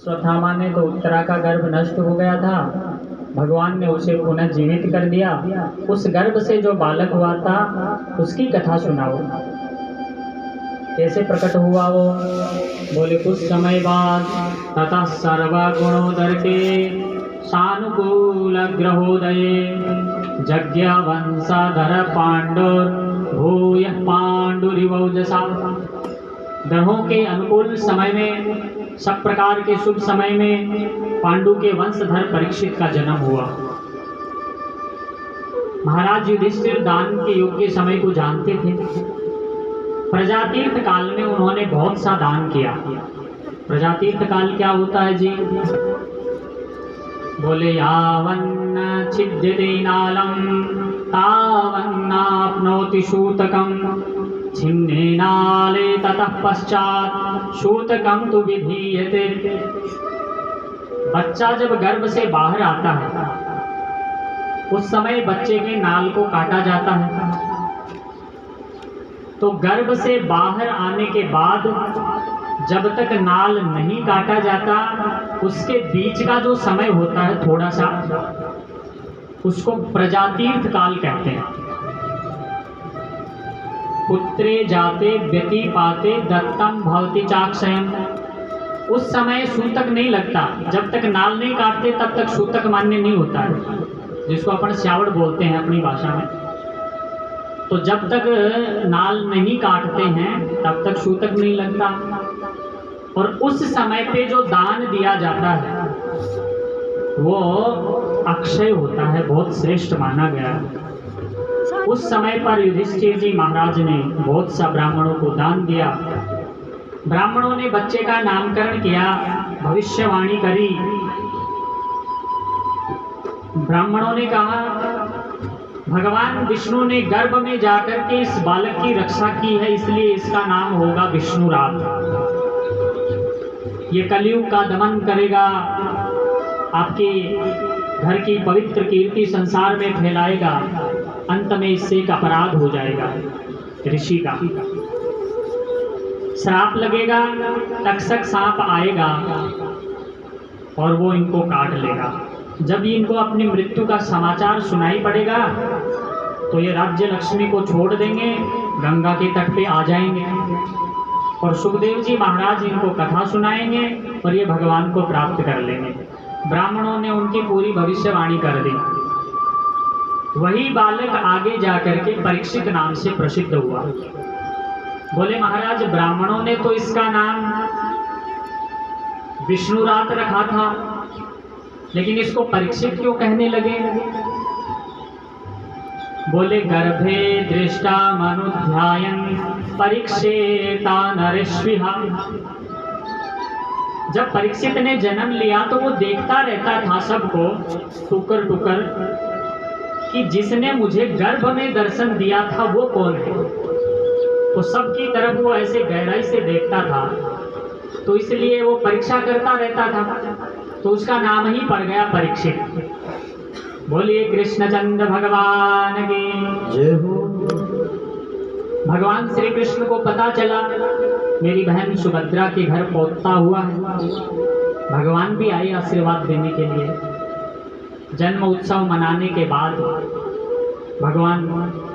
अश्वत्थामा ने तो उत्तरा का गर्भ नष्ट हो गया था, भगवान ने उसे पुनः जीवित कर दिया। उस गर्भ से जो बालक हुआ था उसकी कथा सुनाओ, कैसे प्रकट हुआ वो? बोले कुछ समय बाद ततः सर्वगुणोदर के सानुकूल ग्रहोदये यज्ञ वंशाधर पांडुर भूय पांडुरिवौजसा। ग्रहों के अनुकूल समय में, सब प्रकार के शुभ समय में पांडु के वंशधर परीक्षित का जन्म हुआ। महाराज युधिष्ठिर दान के योग्य समय को जानते थे। प्रजातीर्थ काल में उन्होंने बहुत सा दान किया। प्रजातीर्थ काल क्या होता है जी? बोले यावन्न छिद्यते नालम तावन्नाप्नोति शूतकम छिन्नेनाले ततः पश्चात शूतकम तु विधीयते। बच्चा जब गर्भ से बाहर आता है उस समय बच्चे के नाल को काटा जाता है। तो गर्भ से बाहर आने के बाद जब तक नाल नहीं काटा जाता उसके बीच का जो समय होता है थोड़ा सा, उसको प्रजातीर्थ काल कहते हैं। पुत्रे जाते व्यतिपाते दत्तम भवति चाक्षयम। उस समय सूतक नहीं लगता, जब तक नाल नहीं काटते तब तक सूतक मान्य नहीं होता है, जिसको अपन श्यावड़ बोलते हैं अपनी भाषा में। तो जब तक नाल नहीं काटते हैं तब तक सूतक नहीं लगता। और उस समय पे जो दान दिया जाता है वो अक्षय होता है, बहुत श्रेष्ठ माना गया है। उस समय पर युधिष्ठिर जी महाराज ने बहुत सा ब्राह्मणों को दान दिया। ब्राह्मणों ने बच्चे का नामकरण किया, भविष्यवाणी करी। ब्राह्मणों ने कहा भगवान विष्णु ने गर्भ में जाकर के इस बालक की रक्षा की है, इसलिए इसका नाम होगा विष्णुरात। ये कलयुग का दमन करेगा, आपके घर की पवित्र कीर्ति संसार में फैलाएगा, अंत में इससे एक अपराध हो जाएगा। ऋषि का श्राप लगेगा, तक्षक सांप आएगा और वो इनको काट लेगा। जब इनको अपनी मृत्यु का समाचार सुनाई पड़ेगा तो ये राज्य लक्ष्मी को छोड़ देंगे, गंगा के तट पे आ जाएंगे और सुखदेव जी महाराज इनको कथा सुनाएंगे और ये भगवान को प्राप्त कर लेंगे। ब्राह्मणों ने उनकी पूरी भविष्यवाणी कर दी। वही बालक आगे जाकर के परीक्षित नाम से प्रसिद्ध हुआ। बोले महाराज ब्राह्मणों ने तो इसका नाम विष्णुरात रखा था, लेकिन इसको परीक्षित क्यों कहने लगे? बोले गर्भे दृष्टा मनुध्यायन परीक्षेता नरेश्विहा। जब परीक्षित ने जन्म लिया तो वो देखता रहता था सबको टुकर टुकर कि जिसने मुझे गर्भ में दर्शन दिया था वो कौन है। तो सबकी तरफ वो ऐसे गहराई से देखता था, तो इसलिए वो परीक्षा करता रहता था, तो उसका नाम ही पड़ गया परीक्षित। बोलिए कृष्णचंद्र भगवान की जय हो। भगवान श्री कृष्ण को पता चला मेरी बहन सुभद्रा के घर पौधा हुआ है। भगवान भी आए आशीर्वाद देने के लिए। जन्म उत्सव मनाने के बाद भगवान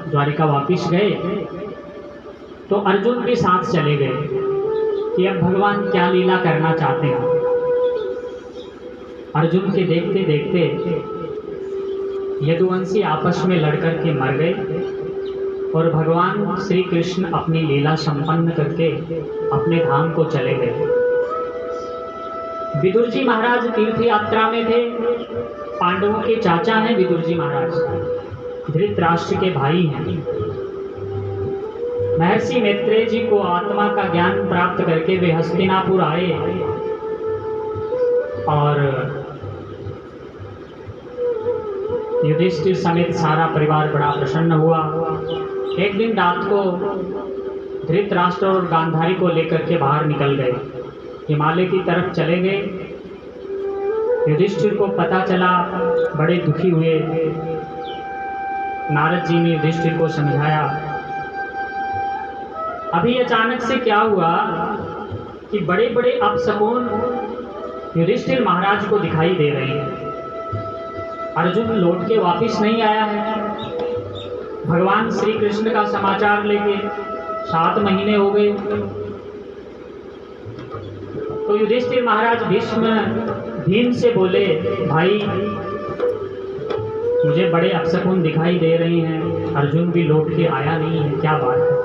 द्वारिका वापिस गए तो अर्जुन के साथ चले गए कि अब भगवान क्या लीला करना चाहते हैं। अर्जुन के देखते देखते यदुवंशी आपस में लड़कर के मर गए और भगवान श्री कृष्ण अपनी लीला संपन्न करके अपने धाम को चले गए। विदुर जी महाराज तीर्थ यात्रा में थे। पांडवों के चाचा हैं विदुर जी महाराज, धृतराष्ट्र के भाई हैं। महर्षि मैत्रेय जी को आत्मा का ज्ञान प्राप्त करके वे हस्तिनापुर आए और युधिष्ठिर समेत सारा परिवार बड़ा प्रसन्न हुआ। एक दिन रात को धृतराष्ट्र और गांधारी को लेकर के बाहर निकल गए, हिमालय की तरफ चले गए। युधिष्ठिर को पता चला, बड़े दुखी हुए। नारद जी ने युधिष्ठिर को समझाया। अभी अचानक से क्या हुआ कि बड़े बड़े अपशकुन युधिष्ठिर महाराज को दिखाई दे रहे हैं। अर्जुन लौट के वापिस नहीं आया है भगवान श्री कृष्ण का समाचार लेके। 7 महीने हो गए। तो युधिष्ठिर महाराज भीम से बोले, भाई मुझे बड़े अपशकुन दिखाई दे रहे हैं, अर्जुन भी लौट के आया नहीं है, क्या बात है।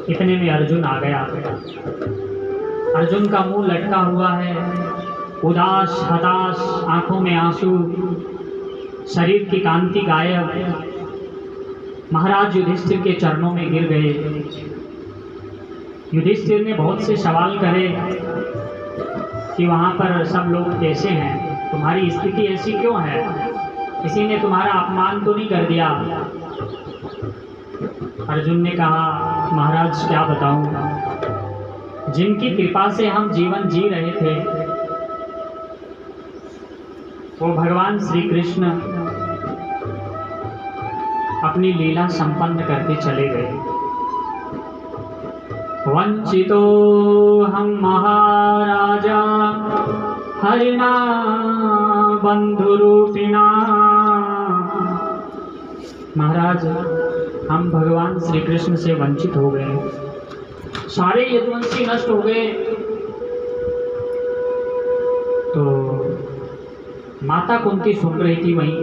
इतने में अर्जुन आ गया। अर्जुन का मुंह लटका हुआ है, उदास हताश, आंखों में आंसू, शरीर की कांति गायब। महाराज युधिष्ठिर के चरणों में गिर गए। युधिष्ठिर ने बहुत से सवाल करे कि वहाँ पर सब लोग कैसे हैं, तुम्हारी स्थिति ऐसी क्यों है, किसी ने तुम्हारा अपमान तो नहीं कर दिया। अर्जुन ने कहा, महाराज क्या बताऊं, जिनकी कृपा से हम जीवन जी रहे थे वो भगवान श्री कृष्ण अपनी लीला संपन्न करके चले गए। वंचितो हम महाराजा हरिणा बंधुरूपिणा। महाराज हम भगवान श्री कृष्ण से वंचित हो गए, सारे यदुवंशी नष्ट हो गए। तो माता कुंती सुन रही थी वहीं।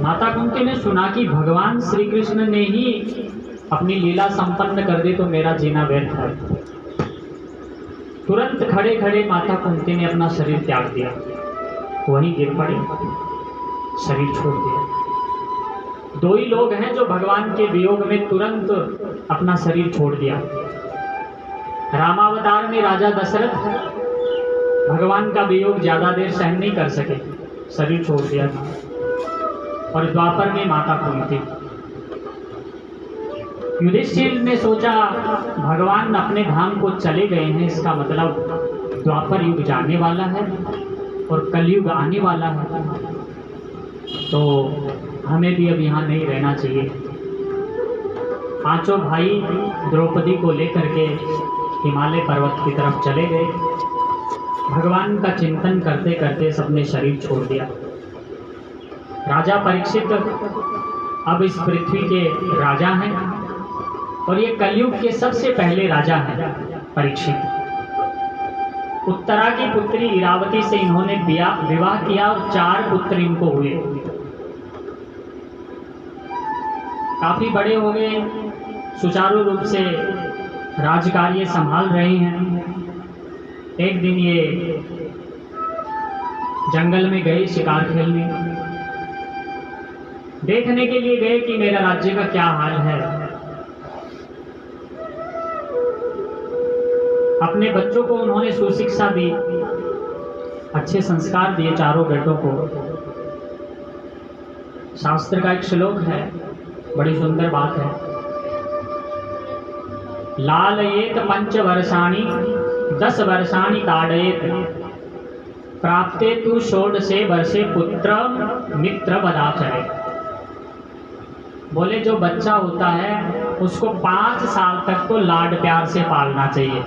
माता कुंती ने सुना कि भगवान श्री कृष्ण ने ही अपनी लीला संपन्न कर दी तो मेरा जीना व्यर्थ है। तुरंत खड़े खड़े माता कुंती ने अपना शरीर त्याग दिया, वहीं गिर पड़ी, शरीर छोड़ दिया। 2 ही लोग हैं जो भगवान के वियोग में तुरंत अपना शरीर छोड़ दिया। रामावतार में राजा दशरथ भगवान का वियोग ज्यादा देर सहन नहीं कर सके, शरीर छोड़ दिया था। और द्वापर में माता कुंती। युधिष्ठिर ने सोचा भगवान अपने धाम को चले गए हैं, इसका मतलब द्वापर युग जाने वाला है और कलयुग आने वाला है, तो हमें भी अब यहाँ नहीं रहना चाहिए। 5 भाई द्रौपदी को लेकर के हिमालय पर्वत की तरफ चले गए। भगवान का चिंतन करते करते सबने शरीर छोड़ दिया। राजा परीक्षित अब इस पृथ्वी के राजा हैं और ये कलयुग के सबसे पहले राजा हैं परीक्षित। उत्तरा की पुत्री इरावती से इन्होंने विवाह किया और 4 पुत्र इनको हुए। काफी बड़े हो गए, सुचारू रूप से राजकार्य संभाल रहे हैं। एक दिन ये जंगल में गए शिकार खेलने, देखने के लिए गए कि मेरा राज्य का क्या हाल है। अपने बच्चों को उन्होंने सुशिक्षा दी, अच्छे संस्कार दिए चारों बेटों को। शास्त्र का एक श्लोक है, बड़ी सुंदर बात है। लालयेत 5 वर्षाणि 10 वर्षाणि ताड़येत प्राप्ते तु 16 वर्षे पुत्र मित्र वदाचरेत्। बोले जो बच्चा होता है उसको 5 साल तक तो लाड प्यार से पालना चाहिए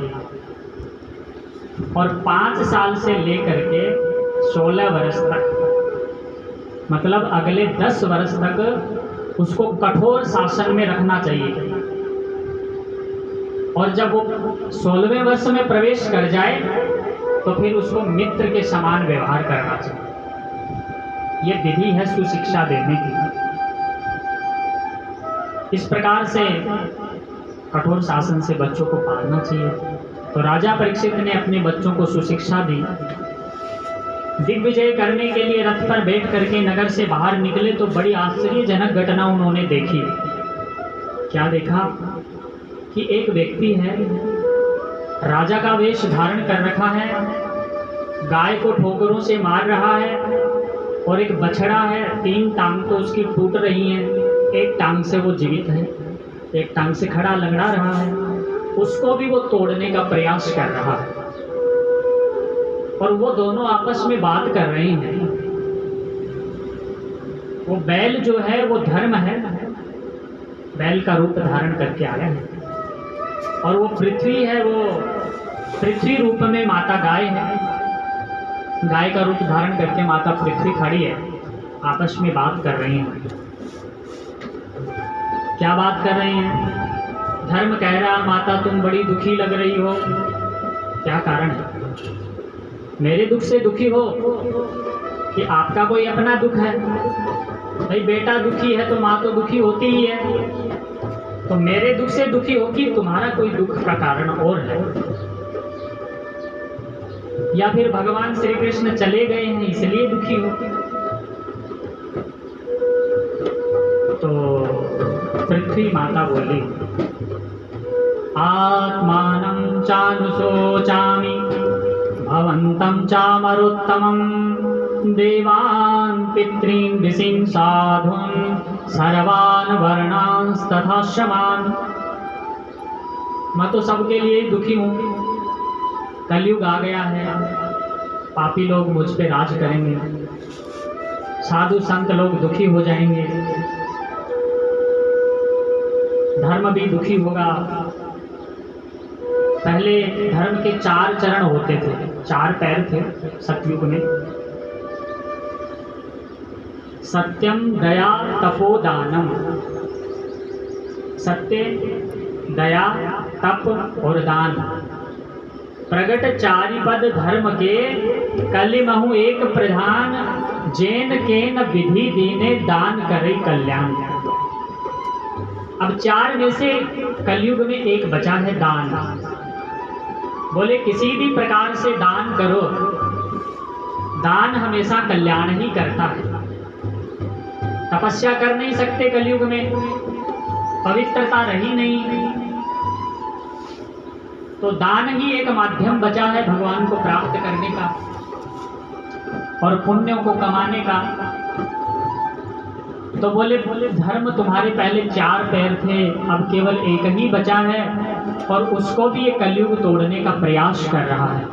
और 5 साल से लेकर के 16 वर्ष तक, मतलब अगले 10 वर्ष तक उसको कठोर शासन में रखना चाहिए। और जब वो 16वें वर्ष में प्रवेश कर जाए तो फिर उसको मित्र के समान व्यवहार करना चाहिए। ये विधि है सुशिक्षा देने की। इस प्रकार से कठोर शासन से बच्चों को पालना चाहिए। तो राजा परीक्षित ने अपने बच्चों को सुशिक्षा दी। दिग्विजय करने के लिए रथ पर बैठ करके नगर से बाहर निकले तो बड़ी आश्चर्यजनक घटना उन्होंने देखी। क्या देखा कि एक व्यक्ति है, राजा का वेश धारण कर रखा है, गाय को ठोकरों से मार रहा है और एक बछड़ा है, 3 टांग तो उसकी टूट रही हैं, एक टांग से वो जीवित है, एक टांग से खड़ा लंगड़ा रहा है, उसको भी वो तोड़ने का प्रयास कर रहा है। और वो दोनों आपस में बात कर रहे हैं। वो बैल जो है वो धर्म है, बैल का रूप धारण करके आया है, और वो पृथ्वी है वो पृथ्वी रूप में माता गाय है, गाय का रूप धारण करके माता पृथ्वी खड़ी है, आपस में बात कर रही हैं। क्या बात कर रही हैं? धर्म कह रहा, माता तुम बड़ी दुखी लग रही हो, क्या कारण है? मेरे दुख से दुखी हो कि आपका कोई अपना दुख है? भाई बेटा दुखी है तो माँ तो दुखी होती ही है, तो मेरे दुख से दुखी हो कि तुम्हारा कोई दुख का कारण और है, या फिर भगवान श्री कृष्ण चले गए हैं इसलिए दुखी हो? तो पृथ्वी माता बोली, आत्मानं चानुशोचामि भवन्तं चामरोत्तमं देवान् पितॄन् ऋषीन् साधून् सर्वान् वर्णांस्तथाश्रमान्। मैं तो सबके लिए दुखी हूँ, कलयुग आ गया है, पापी लोग मुझ पे राज करेंगे, साधु संत लोग दुखी हो जाएंगे, धर्म भी दुखी होगा। पहले धर्म के 4 चरण होते थे, 4 पैर थे सतयुग में, सत्यम दया तपोदानम। सत्य, दया, तप और दान, प्रगट 4 पद धर्म के, कलिमहु एक प्रधान, जैन केन विधि दीने दान करे कल्याण। अब 4 में से कलयुग में एक बचा है दान। बोले किसी भी प्रकार से दान करो, दान हमेशा कल्याण ही करता है। तपस्या कर नहीं सकते कलयुग में, पवित्रता रही नहीं, तो दान ही एक माध्यम बचा है भगवान को प्राप्त करने का और पुण्यों को कमाने का। तो बोले धर्म तुम्हारे पहले 4 पैर थे, अब केवल एक ही बचा है, और उसको भी ये कलयुग तोड़ने का प्रयास कर रहा है।